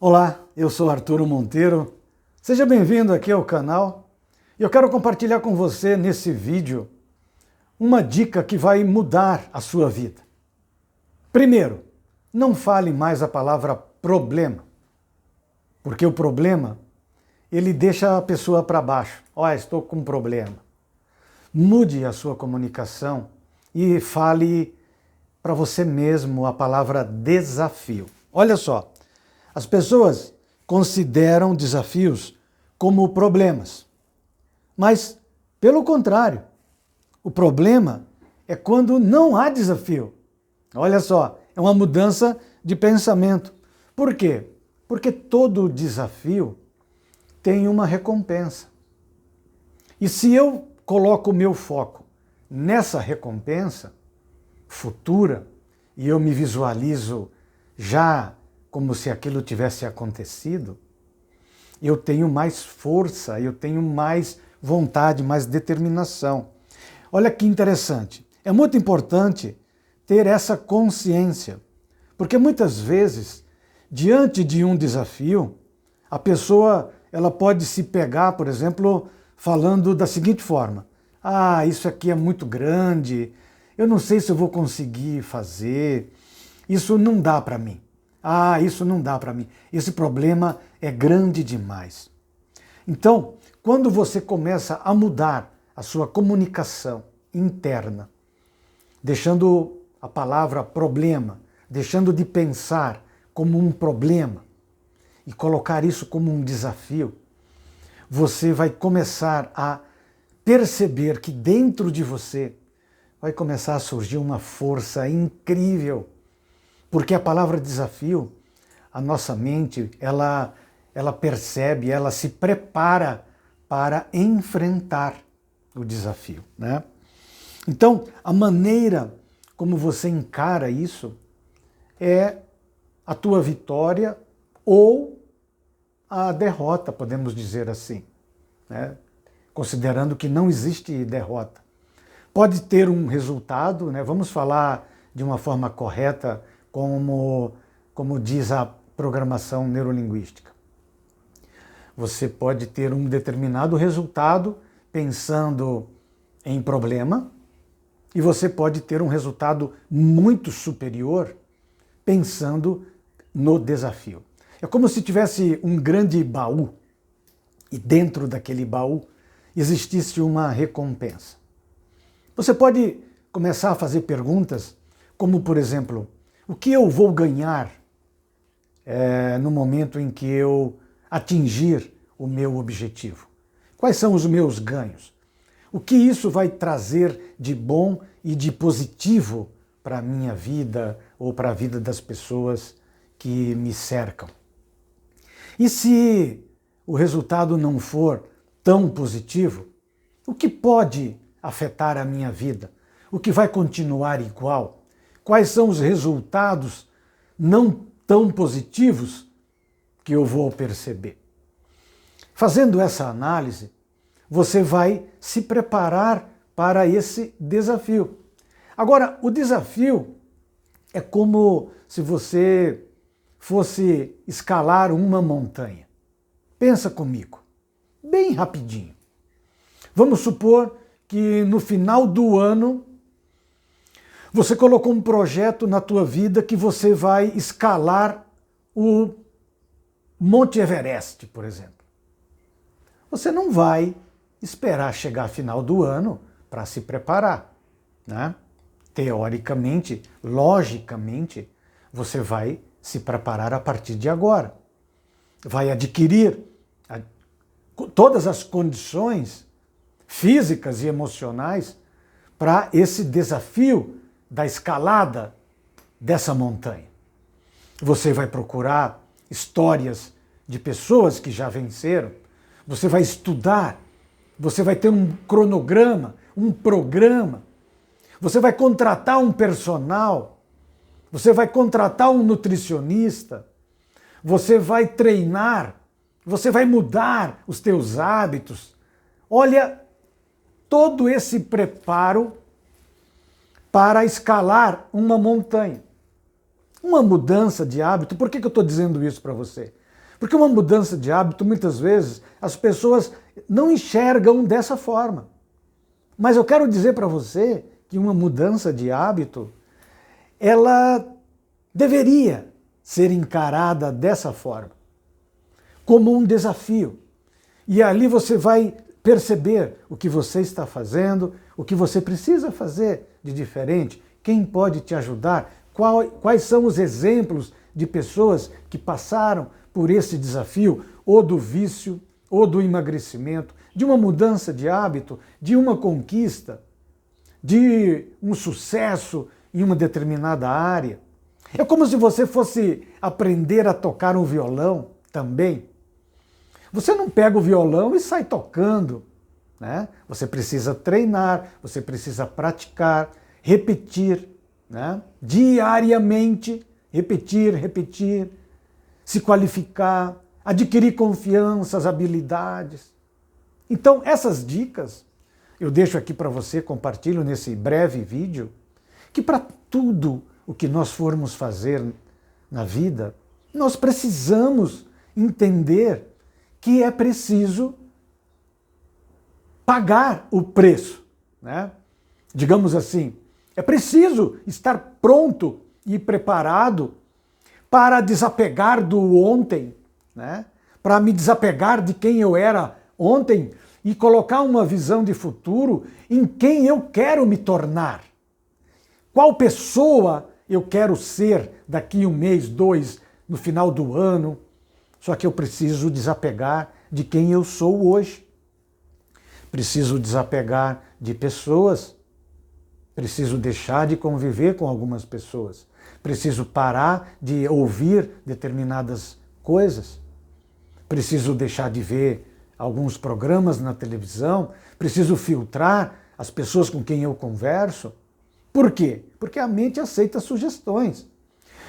Olá, eu sou Arturo Monteiro. Seja bem-vindo aqui ao canal. Eu quero compartilhar com você nesse vídeo uma dica que vai mudar a sua vida. Primeiro, não fale mais a palavra problema, porque o problema, ele deixa a pessoa para baixo. Estou com um problema. Mude a sua comunicação e fale para você mesmo a palavra desafio. Olha só, as pessoas consideram desafios como problemas, mas, pelo contrário, o problema é quando não há desafio. Olha só, é uma mudança de pensamento. Por quê? Porque todo desafio tem uma recompensa. E se eu coloco o meu foco nessa recompensa futura, e eu me visualizo já como se aquilo tivesse acontecido, eu tenho mais força, eu tenho mais vontade, mais determinação. Olha que interessante. É muito importante ter essa consciência, porque muitas vezes, diante de um desafio, a pessoa ela pode se pegar, por exemplo, falando da seguinte forma: isso aqui é muito grande, eu não sei se eu vou conseguir fazer, isso não dá para mim. Isso não dá para mim. Esse problema é grande demais. Então, quando você começa a mudar a sua comunicação interna, deixando a palavra problema, deixando de pensar como um problema e colocar isso como um desafio, você vai começar a perceber que dentro de você vai começar a surgir uma força incrível. Porque a palavra desafio, a nossa mente, ela percebe, ela se prepara para enfrentar o desafio, né? Então, a maneira como você encara isso é a tua vitória ou a derrota, podemos dizer assim, né? Considerando que não existe derrota. Pode ter um resultado, né? Vamos falar de uma forma correta, como diz a programação neurolinguística. Você pode ter um determinado resultado pensando em problema, e você pode ter um resultado muito superior pensando no desafio. É como se tivesse um grande baú, e dentro daquele baú existisse uma recompensa. Você pode começar a fazer perguntas como, por exemplo, o que eu vou ganhar no momento em que eu atingir o meu objetivo? Quais são os meus ganhos? O que isso vai trazer de bom e de positivo para a minha vida ou para a vida das pessoas que me cercam? E se o resultado não for tão positivo, o que pode afetar a minha vida? O que vai continuar igual? Quais são os resultados não tão positivos que eu vou perceber? Fazendo essa análise, você vai se preparar para esse desafio. Agora, o desafio é como se você fosse escalar uma montanha. Pensa comigo, bem rapidinho. Vamos supor que no final do ano você colocou um projeto na tua vida que você vai escalar o Monte Everest, por exemplo. Você não vai esperar chegar ao final do ano para se preparar, né? Teoricamente, logicamente, você vai se preparar a partir de agora. Vai adquirir todas as condições físicas e emocionais para esse desafio da escalada dessa montanha. Você vai procurar histórias de pessoas que já venceram, você vai estudar, você vai ter um cronograma, um programa, você vai contratar um personal, você vai contratar um nutricionista, você vai treinar, você vai mudar os teus hábitos. Olha, todo esse preparo para escalar uma montanha. Uma mudança de hábito. Por que eu estou dizendo isso para você? Porque uma mudança de hábito, muitas vezes, as pessoas não enxergam dessa forma. Mas eu quero dizer para você que uma mudança de hábito, ela deveria ser encarada dessa forma, como um desafio. E ali você vai perceber o que você está fazendo, o que você precisa fazer de diferente, quem pode te ajudar, quais são os exemplos de pessoas que passaram por esse desafio, ou do vício, ou do emagrecimento, de uma mudança de hábito, de uma conquista, de um sucesso em uma determinada área. É como se você fosse aprender a tocar um violão também. Você não pega o violão e sai tocando, né? Você precisa treinar, você precisa praticar, repetir, né? Diariamente, repetir, se qualificar, adquirir confiança, habilidades. Então, essas dicas eu deixo aqui para você, compartilho nesse breve vídeo, que para tudo o que nós formos fazer na vida, nós precisamos entender que é preciso pagar o preço, né? Digamos assim, é preciso estar pronto e preparado para desapegar do ontem, né? Para me desapegar de quem eu era ontem e colocar uma visão de futuro em quem eu quero me tornar. Qual pessoa eu quero ser daqui 1 mês, 2, no final do ano. Só que eu preciso desapegar de quem eu sou hoje. Preciso desapegar de pessoas. Preciso deixar de conviver com algumas pessoas. Preciso parar de ouvir determinadas coisas. Preciso deixar de ver alguns programas na televisão. Preciso filtrar as pessoas com quem eu converso. Por quê? Porque a mente aceita sugestões.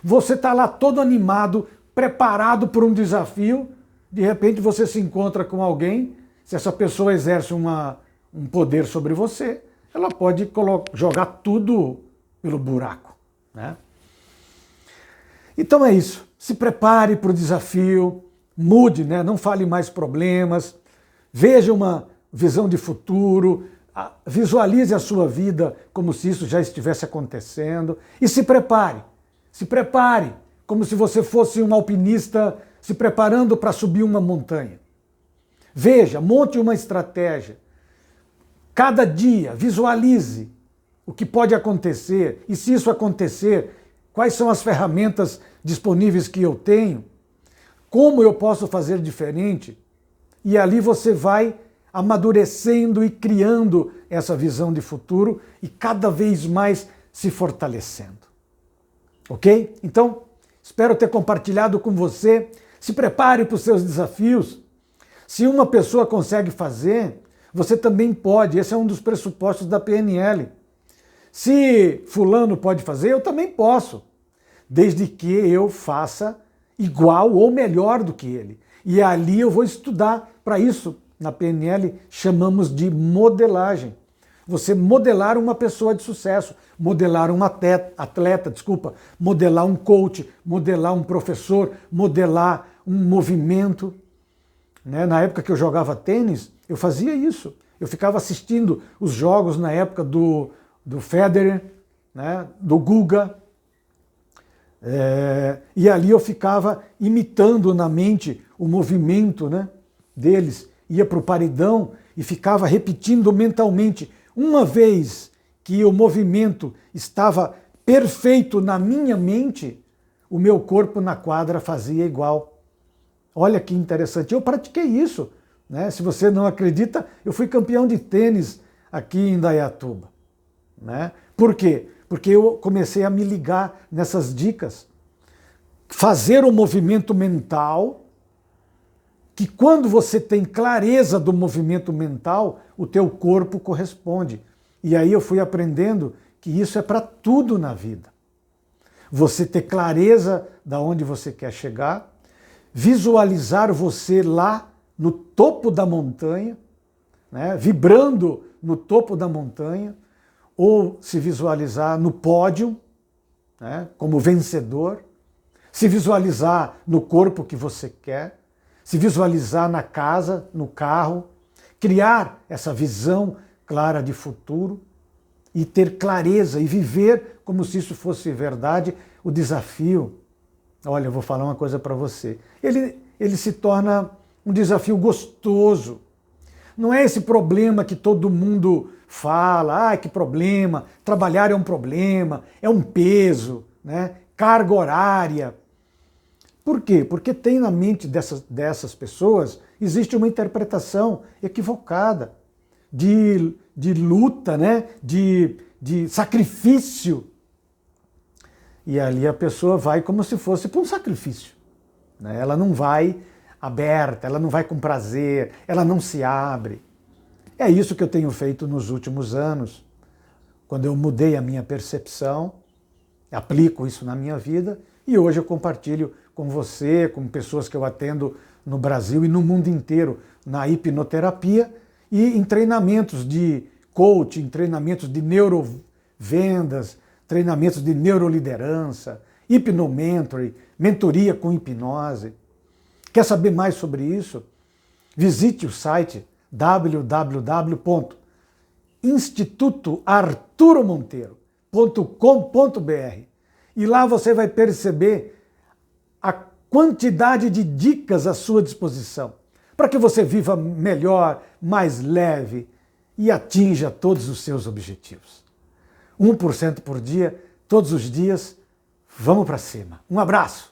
Você está lá todo animado, preparado por um desafio, de repente você se encontra com alguém, se essa pessoa exerce um poder sobre você, ela pode jogar tudo pelo buraco, né? Então é isso, se prepare para o desafio, mude, né? Não fale mais problemas, veja uma visão de futuro, visualize a sua vida como se isso já estivesse acontecendo e se prepare como se você fosse um alpinista se preparando para subir uma montanha. Veja, monte uma estratégia. Cada dia, visualize o que pode acontecer e se isso acontecer, quais são as ferramentas disponíveis que eu tenho, como eu posso fazer diferente, e ali você vai amadurecendo e criando essa visão de futuro e cada vez mais se fortalecendo. Ok? Então, espero ter compartilhado com você. Se prepare para os seus desafios. Se uma pessoa consegue fazer, você também pode. Esse é um dos pressupostos da PNL. Se fulano pode fazer, eu também posso. Desde que eu faça igual ou melhor do que ele. E ali eu vou estudar para isso. Na PNL chamamos de modelagem. Você modelar uma pessoa de sucesso, modelar um atleta, modelar um coach, modelar um professor, modelar um movimento. Né? Na época que eu jogava tênis, eu fazia isso. Eu ficava assistindo os jogos na época do Federer, né? Do Guga. E ali eu ficava imitando na mente o movimento, né, deles. Ia para o paredão e ficava repetindo mentalmente. Uma vez que o movimento estava perfeito na minha mente, o meu corpo na quadra fazia igual. Olha que interessante. Eu pratiquei isso, né? Se você não acredita, eu fui campeão de tênis aqui em Indaiatuba, né? Por quê? Porque eu comecei a me ligar nessas dicas. Fazer o movimento mental, que quando você tem clareza do movimento mental, o teu corpo corresponde. E aí eu fui aprendendo que isso é para tudo na vida. Você ter clareza de onde você quer chegar, visualizar você lá no topo da montanha, né, vibrando no topo da montanha, ou se visualizar no pódio, né, como vencedor. se visualizar no corpo que você quer, se visualizar na casa, no carro, criar essa visão clara de futuro e ter clareza e viver como se isso fosse verdade. O desafio, olha, eu vou falar uma coisa para você, ele se torna um desafio gostoso. Não é esse problema que todo mundo fala, que problema, trabalhar é um problema, é um peso, né? Carga horária. Por quê? Porque tem na mente dessas pessoas, existe uma interpretação equivocada de luta, né? de sacrifício. E ali a pessoa vai como se fosse para um sacrifício, né? Ela não vai aberta, ela não vai com prazer, ela não se abre. É isso que eu tenho feito nos últimos anos, quando eu mudei a minha percepção, aplico isso na minha vida e hoje eu compartilho com você, com pessoas que eu atendo no Brasil e no mundo inteiro, na hipnoterapia e em treinamentos de coaching, treinamentos de neurovendas, treinamentos de neuroliderança, hipnomentoring, mentoria com hipnose. Quer saber mais sobre isso? Visite o site www.institutoarturomonteiro.com.br e lá você vai perceber a quantidade de dicas à sua disposição para que você viva melhor, mais leve e atinja todos os seus objetivos. 1% por dia, todos os dias, vamos para cima. Um abraço!